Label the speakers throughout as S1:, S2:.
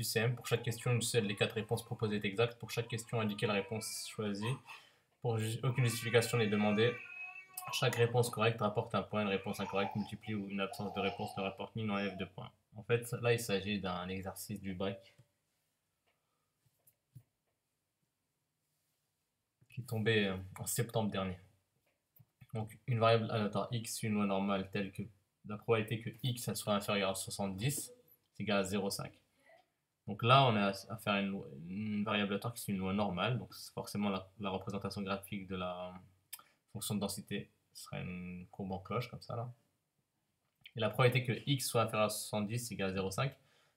S1: QCM. Pour chaque question, une seule des 4 réponses proposées est exacte. Pour chaque question, indiquez la réponse choisie. Pour aucune justification n'est demandée. Chaque réponse correcte rapporte un point. Une réponse incorrecte multiplie ou une absence de réponse ne rapporte ni n'enlève de points. En fait, là, il s'agit d'un exercice du break qui est tombé en septembre dernier. Donc, une variable aléatoire x, une loi normale telle que la probabilité que x soit inférieur à 70, c'est égal à 0,5. Donc là, on a à faire une variable aléatoire qui est une loi normale. Donc, c'est forcément la représentation graphique de la fonction de densité. Ce serait une courbe en cloche, comme ça, là. Et la probabilité que x soit inférieur à 70, c'est égal à 0,5.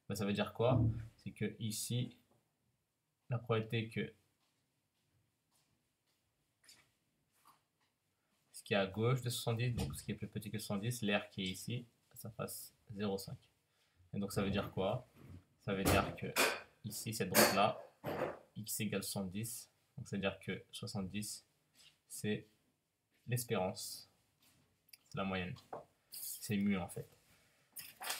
S1: Ben, ça veut dire quoi? C'est que ici, la probabilité que ce qui est à gauche de 70, donc ce qui est plus petit que 70, l'air qui est ici, ça fasse 0,5. Et donc ça veut dire quoi? Ça veut dire que ici, cette droite-là, x égale 70, donc ça veut dire que 70, c'est l'espérance, c'est la moyenne, c'est mu en fait.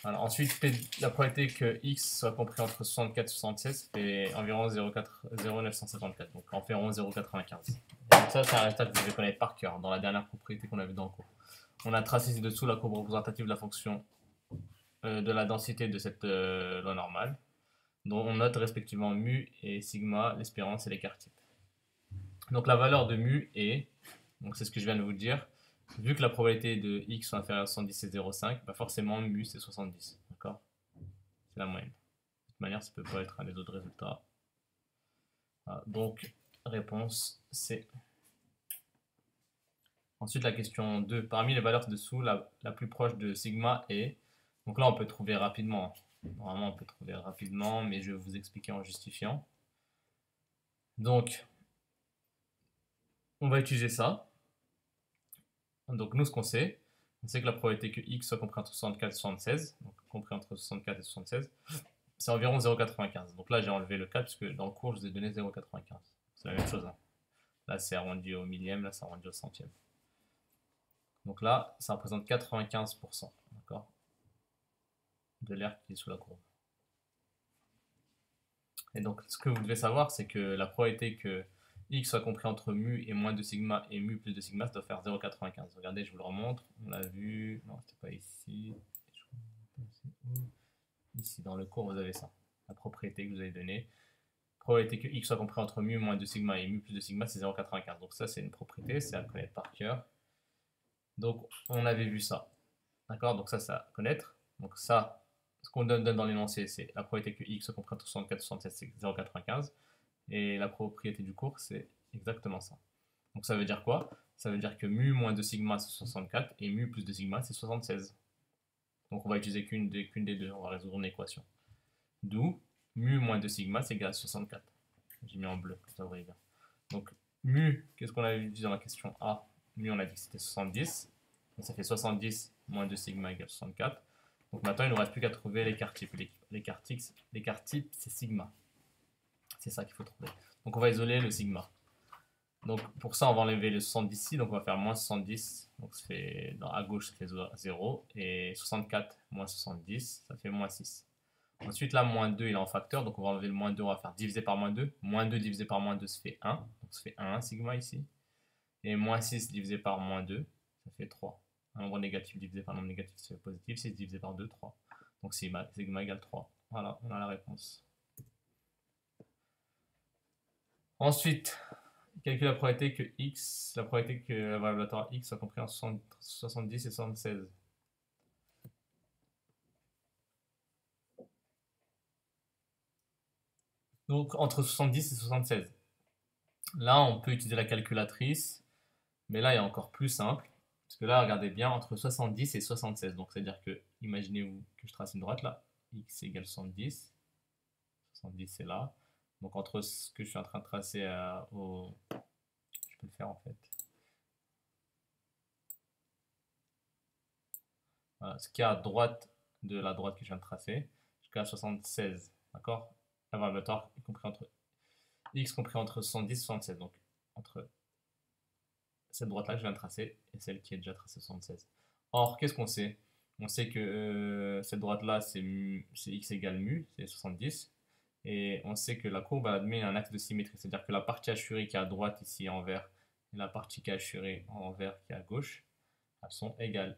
S1: Alors, ensuite, la probabilité que x soit compris entre 64 et 76 fait environ 0,954, donc environ 0,95. Donc ça, c'est un résultat que vous devez connaître par cœur dans la dernière propriété qu'on a vue dans le cours. On a tracé ci-dessous la courbe représentative de la fonction de la densité de cette loi normale, dont on note respectivement mu et sigma, l'espérance et l'écart type. Donc la valeur de mu est, donc c'est ce que je viens de vous dire, vu que la probabilité de x soit inférieure à 70 c'est 0,5, bah forcément mu c'est 70, d'accord? C'est la moyenne. De toute manière, ça peut pas être un des autres résultats. Voilà, donc réponse C. Ensuite, la question 2. Parmi les valeurs dessous, la plus proche de sigma est... Donc là, on peut trouver rapidement. Normalement, on peut trouver rapidement, mais je vais vous expliquer en justifiant. Donc, on va utiliser ça. Donc, nous, ce qu'on sait, on sait que la probabilité que x soit compris entre 64 et 76, donc compris entre 64 et 76, c'est environ 0,95. Donc là, j'ai enlevé le 4, puisque dans le cours, je vous ai donné 0,95. C'est la même chose. Hein. Là, c'est arrondi au millième, là, c'est arrondi au centième. Donc là, ça représente 95%, d'accord, de l'air qui est sous la courbe. Et donc, ce que vous devez savoir, c'est que la probabilité que x soit compris entre mu et moins de sigma et mu plus de sigma, ça doit faire 0,95. Regardez, je vous le remontre. On l'a vu. Non, c'était pas ici. Ici, dans le cours, vous avez ça. La propriété que vous avez donnée. Probabilité que x soit compris entre mu moins de sigma et mu plus de sigma, c'est 0,95. Donc ça, c'est une propriété, c'est à connaître par cœur. Donc, on avait vu ça. D'accord? Donc ça, c'est à connaître. Donc ça, ce qu'on donne dans l'énoncé, c'est la probabilité que x soit compris entre 64 et 67, c'est 0,95. Et la propriété du cours, c'est exactement ça. Donc ça veut dire quoi? Ça veut dire que mu moins de sigma, c'est 64, et mu plus de sigma, c'est 76. Donc on va utiliser qu'une des deux, on va résoudre une équation. D'où mu moins de sigma, c'est égal à 64. J'ai mis en bleu, comme ça vous voyez bien. Donc mu, qu'est-ce qu'on avait dit dans la question A? Mu, on a dit que c'était 70. Donc ça fait 70 moins 2 sigma égale 64. Donc maintenant, il ne nous reste plus qu'à trouver l'écart type. L'écart type, c'est sigma. C'est ça qu'il faut trouver. Donc on va isoler le sigma. Donc pour ça, on va enlever le 70 ici. Donc on va faire moins 70. Donc ça fait, à gauche, ça fait 0. Et 64 moins 70, ça fait moins 6. Ensuite, là, moins 2, il est en facteur. Donc on va enlever le moins 2, on va faire diviser par moins 2. Moins 2 divisé par moins 2, ça fait 1. Donc ça fait 1 sigma ici. Et moins 6 divisé par moins 2, ça fait 3. Un nombre négatif divisé par un nombre négatif, ça fait positif. 6 divisé par 2, 3. Donc sigma égale 3. Voilà, on a la réponse. Ensuite, calcule la probabilité que x, la probabilité que la variable aléatoire x soit comprise entre 70 et 76. Donc entre 70 et 76. Là, on peut utiliser la calculatrice, mais là, il y a encore plus simple. Parce que là, regardez bien, entre 70 et 76. Donc, c'est-à-dire que, imaginez-vous que je trace une droite là, x égale 70. 70, c'est là. Donc, entre ce que je suis en train de tracer je peux le faire en fait. Voilà, ce qui est à droite de la droite que je viens de tracer, jusqu'à 76. D'accord? La variable aléatoire est compris entre x compris entre 70 et 76. Donc, entre cette droite-là que je viens de tracer et celle qui est déjà tracée 76. Or, qu'est-ce qu'on sait? On sait que cette droite-là, c'est x égale mu, c'est 70. Et on sait que la courbe admet un axe de symétrie, c'est-à-dire que la partie assurée qui est à droite ici en vert et la partie qui est assurée en vert qui est à gauche, elles sont égales.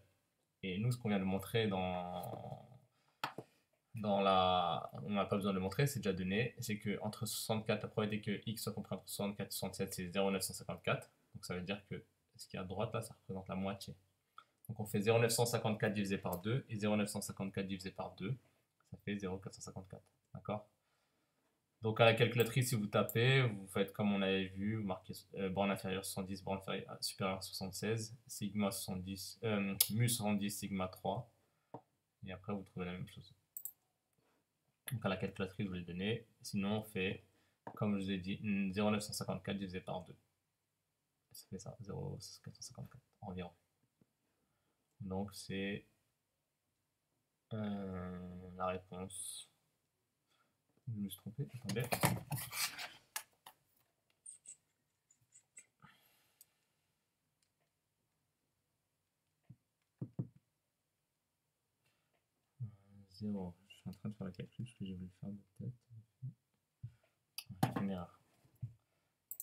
S1: Et nous, ce qu'on vient de montrer dans la... On n'a pas besoin de le montrer, c'est déjà donné. C'est que entre 64, la probabilité que x soit compris entre 64 et 67, c'est 0,954. Donc ça veut dire que ce qui est à droite là, ça représente la moitié. Donc on fait 0,954 divisé par 2 et 0,954 divisé par 2, ça fait 0,454. D'accord? Donc à la calculatrice, si vous tapez, vous faites comme on avait vu, vous marquez borne inférieure 70, borne supérieure 76, sigma 70, mu 70, sigma 3, et après vous trouvez la même chose. Donc à la calculatrice, vous les donnez. Sinon, on fait, comme je vous ai dit, 0,954 divisé par 2. Ça fait ça, 0,454 environ. Donc c'est la réponse. Je me suis trompé, attendez. Zéro. Je suis en train de faire le calcul, parce que j'ai voulu le faire de tête. Une erreur.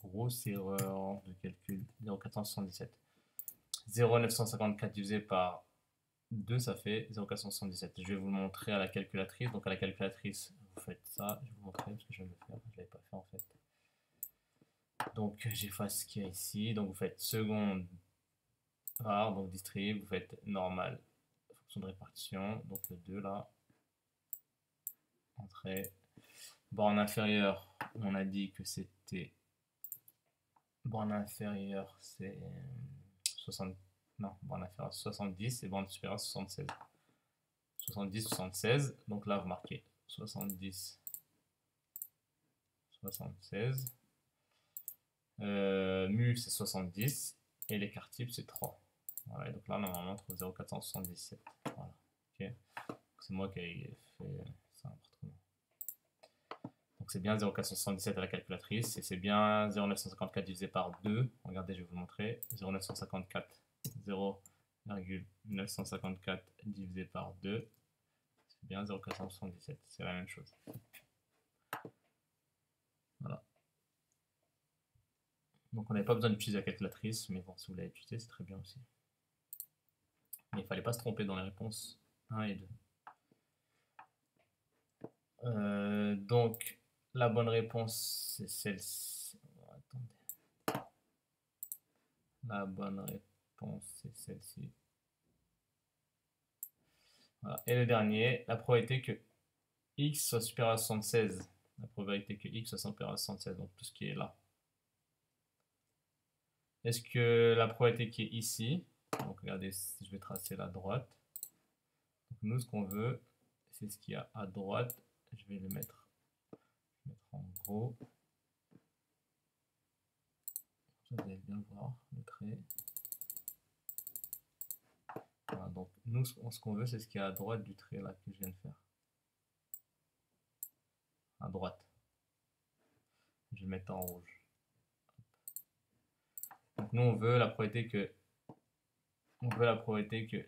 S1: Grosse erreur de calcul. 0,477. 0,954 divisé par 2, ça fait 0,477. Je vais vous le montrer à la calculatrice. Donc à la calculatrice, vous faites ça. Je vais vous montrer parce que je viens de le faire. Je ne l'avais pas fait en fait. Donc j'efface ce qu'il y a ici. Donc vous faites seconde rare, donc distrib. Vous faites normal, fonction de répartition. Donc le 2 là. Entrée. Borne inférieure, on a dit que c'était. Borne inférieure, c'est 60. Non, borne inférieure 70 et borne supérieure 76. 70, 76. Donc là, vous marquez 70, 76. Mu, c'est 70. Et l'écart type, c'est 3. Voilà, et donc là, normalement, on trouve 0,477. Voilà. Okay. C'est moi qui ai fait ça n'importe. Donc c'est bien 0,477 à la calculatrice et c'est bien 0,954 divisé par 2. Regardez, je vais vous montrer. 0,954, 0,954 divisé par 2. C'est bien 0,477. C'est la même chose. Voilà. Donc on n'avait pas besoin d'utiliser la calculatrice, mais bon, si vous l'avez utilisé, c'est très bien aussi. Mais il ne fallait pas se tromper dans les réponses 1 et 2. Donc la bonne réponse, c'est celle-ci. Attendez. La bonne réponse, c'est celle-ci. Voilà. Et le dernier, la probabilité que x soit supérieur à 76. La probabilité que x soit supérieur à 76, donc tout ce qui est là. Est-ce que la probabilité qui est ici, donc regardez, si je vais tracer la droite, donc nous ce qu'on veut, c'est ce qu'il y a à droite, je vais le mettre en gros. Vous allez bien voir le trait. Voilà, donc nous ce qu'on veut, c'est ce qu'il y a à droite du trait là que je viens de faire. À droite. Je vais le mettre en rouge. Donc nous on veut la probabilité que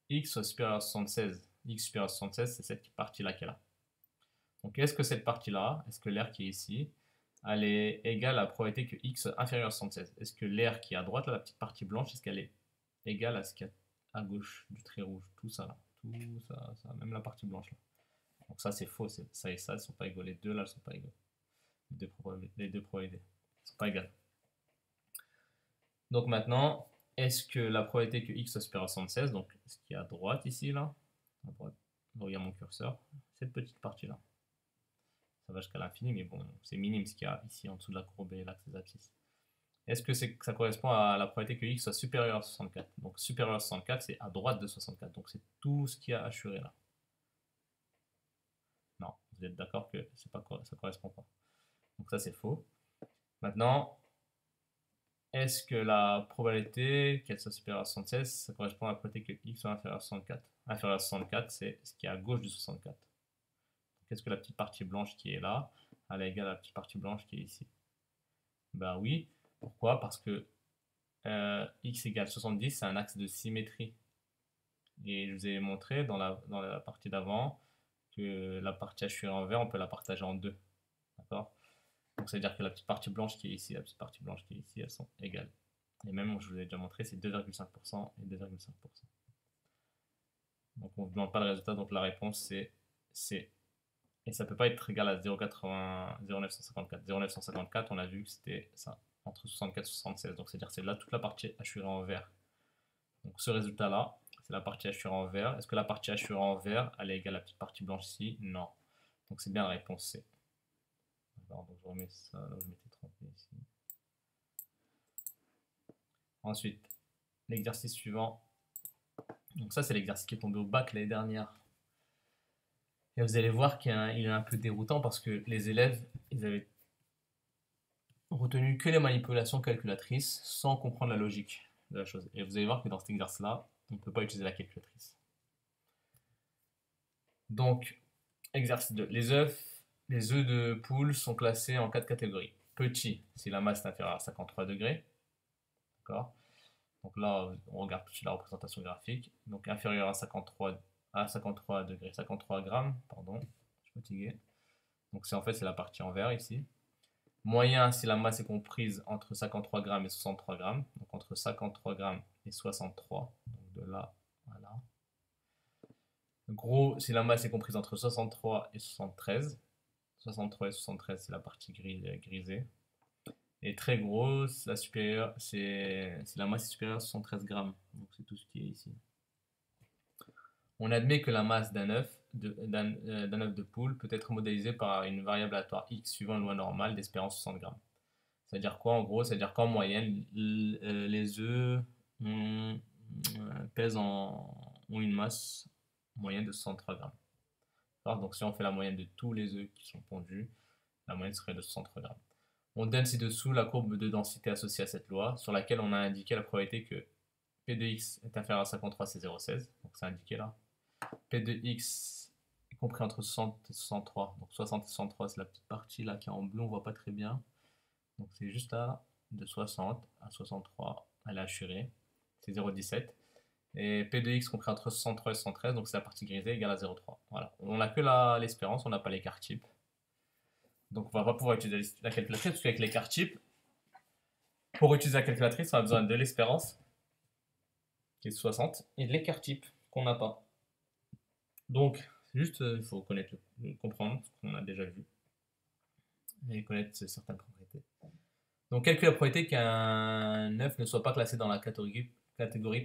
S1: x soit supérieur à 76. X supérieur à 76, c'est cette partie-là qu'elle a. Donc est-ce que cette partie-là, est-ce que l'air qui est ici, elle est égale à la probabilité que x soit inférieur à 76? Est-ce que l'air qui est à droite, là, la petite partie blanche, est-ce qu'elle est égale à ce qu'il y a à gauche du trait rouge? Tout ça là, même la partie blanche là. Donc ça c'est faux, ça et ça ne sont pas égaux. Les deux là ne sont pas égaux. Les deux probabilités ne sont pas égales. Donc maintenant, est-ce que la probabilité que x soit supérieur à 76, donc ce qui est à droite ici, là, à droite, là où il y a mon curseur, cette petite partie-là, ça va jusqu'à l'infini, mais bon, c'est minime ce qu'il y a ici en dessous de la courbe et l'axe des abscisses. Est-ce que ça correspond à la probabilité que x soit supérieur à 64? Donc supérieur à 64, c'est à droite de 64, donc c'est tout ce qu'il y a assuré là. Non, vous êtes d'accord que ça ne correspond pas. Donc ça c'est faux. Maintenant, est-ce que la probabilité qu'elle soit supérieure à 76, ça correspond à la probabilité que x soit inférieur à 64? Inférieur à 64, c'est ce qui est à gauche du 64. Est-ce que la petite partie blanche qui est là, elle est égale à la petite partie blanche qui est ici? Ben oui. Pourquoi? Parce que x égale 70, c'est un axe de symétrie. Et je vous ai montré dans la partie d'avant que la partie hachurée en vert, on peut la partager en deux. D'accord? Donc, ça veut dire que la petite partie blanche qui est ici, la petite partie blanche qui est ici, elles sont égales. Et même, je vous ai déjà montré, c'est 2,5% et 2,5%. Donc, on ne vous demande pas le résultat, donc la réponse c'est C. Et ça ne peut pas être égal à 0,954. 0,954, on a vu que c'était ça, entre 64 et 76. Donc, c'est-à-dire que c'est là toute la partie hachurée en vert. Donc, ce résultat-là, c'est la partie hachurée en vert. Est-ce que la partie hachurée en vert, elle est égale à la petite partie blanche ici? Non. Donc, c'est bien la réponse C. Alors, donc, je remets ça là où je m'étais trompé ici. Ensuite, l'exercice suivant. Donc, ça, c'est l'exercice qui est tombé au bac l'année dernière. Et vous allez voir qu'il est un peu déroutant parce que les élèves, ils avaient retenu que les manipulations calculatrices sans comprendre la logique de la chose. Et vous allez voir que dans cet exercice-là, on ne peut pas utiliser la calculatrice. Donc, exercice 2. Les œufs de poule sont classés en 4 catégories. Petit, si la masse est inférieure à 53 degrés. D'accord. Donc là, on regarde tout de suite la représentation graphique. Donc inférieur à 53 degrés, 53 grammes, pardon, je suis fatigué. Donc en fait, c'est la partie en vert ici. Moyen, si la masse est comprise entre 53 grammes et 63 grammes. Donc entre 53 grammes et 63. Donc de là à là. Gros, si la masse est comprise entre 63 et 73. 63 et 73, c'est la partie grisée. Et très gros, la supérieure, si la masse est supérieure à 73 grammes. Donc c'est tout ce qui est ici. On admet que la masse d'un œuf de poule peut être modélisée par une variable aléatoire x suivant une loi normale d'espérance 60 grammes. C'est-à-dire quoi en gros? C'est-à-dire qu'en moyenne, les œufs ont une masse moyenne de 63 grammes. Alors, donc si on fait la moyenne de tous les œufs qui sont pondus, la moyenne serait de 63 grammes. On donne ci-dessous la courbe de densité associée à cette loi, sur laquelle on a indiqué la probabilité que P de x est inférieur à 53, c'est 0,16. Donc c'est indiqué là. P de x est compris entre 60 et 63. Donc 60 et 63, c'est la petite partie là qui est en bleu, on voit pas très bien. Donc c'est juste là, de 60 à 63, elle est hachurée. C'est 0,17. Et P de x compris entre 63 et 73, donc c'est la partie grisée égale à 0,3. Voilà. On n'a que l'espérance, on n'a pas l'écart type. Donc on va pas pouvoir utiliser la calculatrice, parce qu'avec l'écart type, pour utiliser la calculatrice, on a besoin de l'espérance, qui est 60, et de l'écart type, qu'on n'a pas. Donc, c'est juste, il faut comprendre ce qu'on a déjà vu, et connaître certaines propriétés. Donc, calculer la probabilité qu'un œuf ne soit pas classé dans la catégorie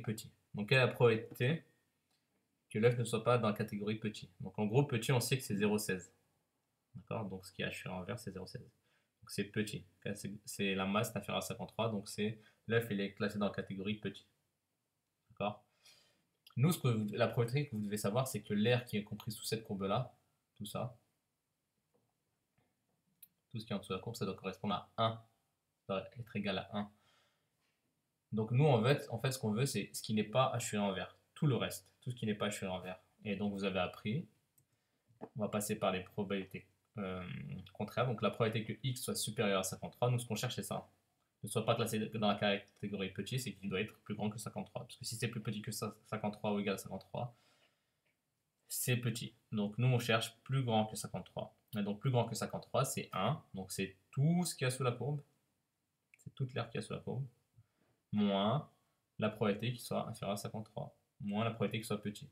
S1: petit. Donc, quelle est la probabilité que l'œuf ne soit pas dans la catégorie petit? Donc, en gros, petit, on sait que c'est 0,16. D'accord? Donc, ce qui est hachuré en vert, c'est 0,16. Donc, c'est petit. C'est la masse inférieure à 53, donc l'œuf, il est classé dans la catégorie petit. D'accord? Nous, la probabilité que vous devez savoir, c'est que l'air qui est compris sous cette courbe-là, tout ça, tout ce qui est en dessous de la courbe, ça doit correspondre à 1. Ça doit être égal à 1. Donc nous, en fait, ce qu'on veut, c'est ce qui n'est pas hachuré en vert. Tout le reste, tout ce qui n'est pas hachuré en vert. Et donc vous avez appris, on va passer par les probabilités contraires. Donc la probabilité que x soit supérieur à 53, nous ce qu'on cherche c'est ça. Ne soit pas classé dans la catégorie petit, c'est qu'il doit être plus grand que 53. Parce que si c'est plus petit que 53 ou égal à 53, c'est petit. Donc nous on cherche plus grand que 53. Et donc plus grand que 53, c'est 1. Donc c'est tout ce qu'il y a sous la courbe. C'est toute l'air qu'il y a sous la courbe. Moins la probabilité qu'il soit inférieur à 53. Moins la probabilité qu'il soit petit.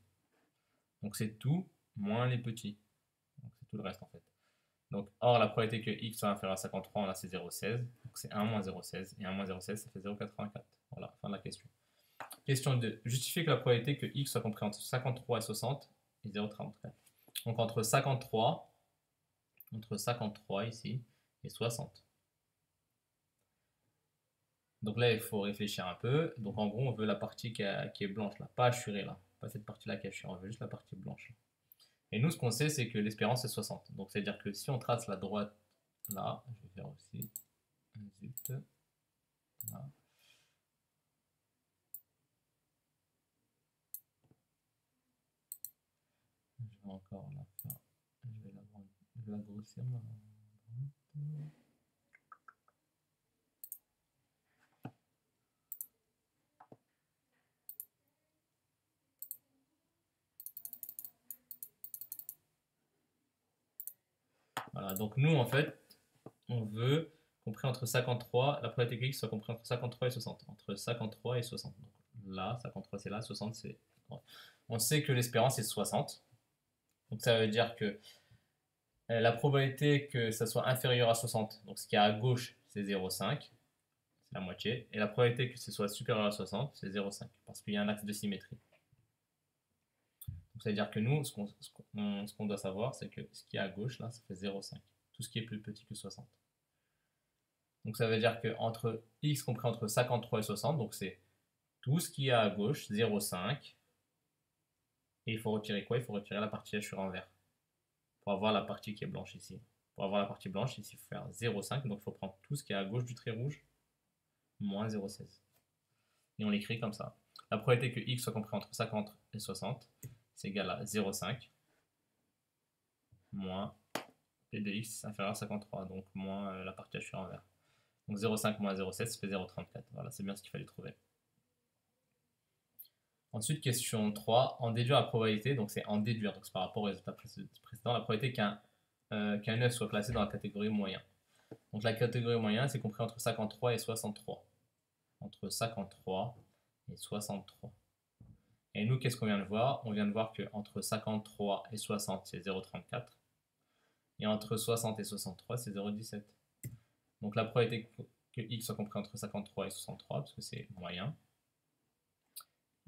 S1: Donc c'est tout moins les petits. Donc c'est tout le reste en fait. Donc, or, la probabilité que x soit inférieur à 53, on a c'est 0,16. Donc c'est 1 moins 0,16. Et 1 moins 0,16, ça fait 0,84. Voilà, fin de la question. Question 2. Justifier que la probabilité que x soit compris entre 53 et 60 est 0,34. Donc entre 53 ici et 60. Donc là, il faut réfléchir un peu. Donc en gros, on veut la partie qui est blanche là, pas hachurée là. Pas cette partie-là qui est hachurée, on veut juste la partie blanche. Et nous, ce qu'on sait, c'est que l'espérance est 60. Donc c'est-à-dire que si on trace la droite là, je vais faire aussi zut, là. Je vais encore la faire. Je vais la grossir. Voilà, donc nous, en fait, on veut compris entre 53, la probabilité que x soit compris entre 53 et 60. Entre 53 et 60. Donc là, 53 c'est là, 60 c'est... On sait que l'espérance est 60. Donc ça veut dire que la probabilité que ça soit inférieur à 60, donc ce qui est à gauche, c'est 0,5. C'est la moitié. Et la probabilité que ce soit supérieur à 60, c'est 0,5. Parce qu'il y a un axe de symétrie. Donc ça veut dire que nous, ce qu'on doit savoir, c'est que ce qui est à gauche, là, ça fait 0,5. Tout ce qui est plus petit que 60. Donc ça veut dire que entre x compris entre 53 et 60, donc c'est tout ce qui est à gauche, 0,5. Et il faut retirer quoi? Il faut retirer la partie hachurée en vert. Pour avoir la partie qui est blanche ici. Pour avoir la partie blanche, ici, il faut faire 0,5. Donc il faut prendre tout ce qui est à gauche du trait rouge, moins 0,16. Et on l'écrit comme ça. La probabilité que x soit compris entre 50 et 60, c'est égal à 0,5 moins p de x inférieur à 53, donc moins la partie hachurée en vert. Donc 0,5 moins 0,7, ça fait 0,34. Voilà, c'est bien ce qu'il fallait trouver. Ensuite, question 3, en déduire la probabilité, donc c'est en déduire, donc c'est par rapport au résultat précédent, la probabilité qu'un 9 soit classé dans la catégorie moyen. Donc la catégorie moyen, c'est compris entre 53 et 63. Entre 53 et 63. Et nous, qu'est-ce qu'on vient de voir? On vient de voir qu'entre 53 et 60, c'est 0,34. Et entre 60 et 63, c'est 0,17. Donc la probabilité que x soit compris entre 53 et 63, parce que c'est moyen,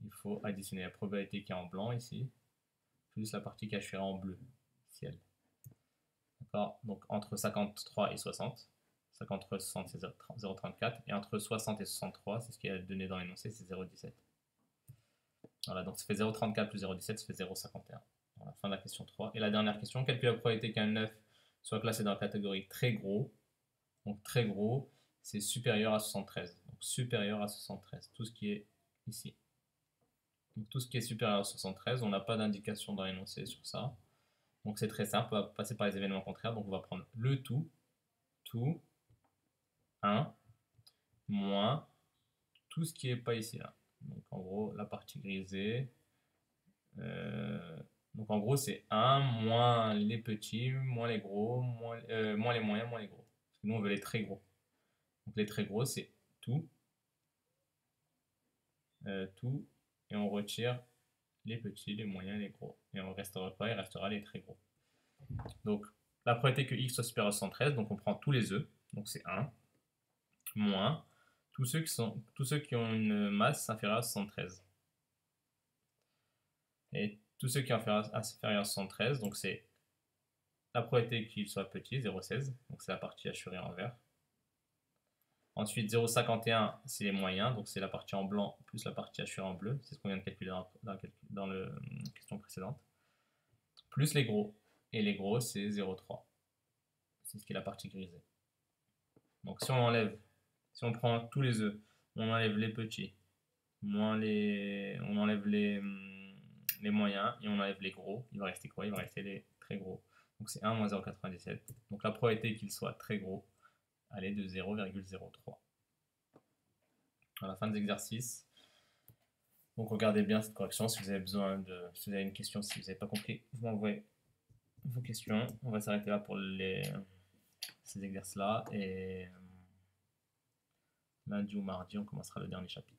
S1: il faut additionner la probabilité qui est en blanc ici, plus la partie cachée en bleu, ciel. D'accord? Donc entre 53 et 60, 53 et 60 c'est 0,34, et entre 60 et 63, c'est ce qui est donné dans l'énoncé, c'est 0,17. Voilà, donc ça fait 0,34 plus 0,17, ça fait 0,51. Voilà, fin de la question 3. Et la dernière question, calculer la probabilité qu'un 9 soit classé dans la catégorie très gros. Donc très gros, c'est supérieur à 73. Donc supérieur à 73, tout ce qui est ici. Donc tout ce qui est supérieur à 73, on n'a pas d'indication dans l'énoncé sur ça. Donc c'est très simple, on va passer par les événements contraires. Donc on va prendre le tout, 1, moins tout ce qui n'est pas ici là. Donc en gros, la partie grisée. Donc en gros, c'est 1 moins les petits, moins les gros, moins les moyens, moins les gros. Parce que nous, on veut les très gros. Donc les très gros, c'est tout, tout, et on retire les petits, les moyens, les gros. Et on restera pas, il restera les très gros. Donc la probabilité que x soit supérieur à 113, donc on prend tous les œufs, donc c'est 1, moins tous ceux qui ont une masse inférieure à 73. Et tous ceux qui sont inférieurs à 73, donc c'est la probabilité qu'il soit petit, 0,16, donc c'est la partie hachurée en vert. Ensuite, 0,51, c'est les moyens, donc c'est la partie en blanc plus la partie hachurée en bleu, c'est ce qu'on vient de calculer dans la question précédente. Plus les gros, et les gros c'est 0,3, c'est ce qui est la partie grisée. Donc si on prend tous les œufs, on enlève les petits, on enlève les moyens et on enlève les gros, il va rester quoi? Il va rester les très gros. Donc c'est 1 moins 0,97. Donc la probabilité qu'il soit très gros, elle est de 0,03. À la fin des exercices. Donc regardez bien cette correction si vous avez besoin de. Si vous avez une question, si vous n'avez pas compris, vous m'envoyez vos questions. On va s'arrêter là pour ces exercices-là. Et lundi ou mardi, on commencera le dernier chapitre.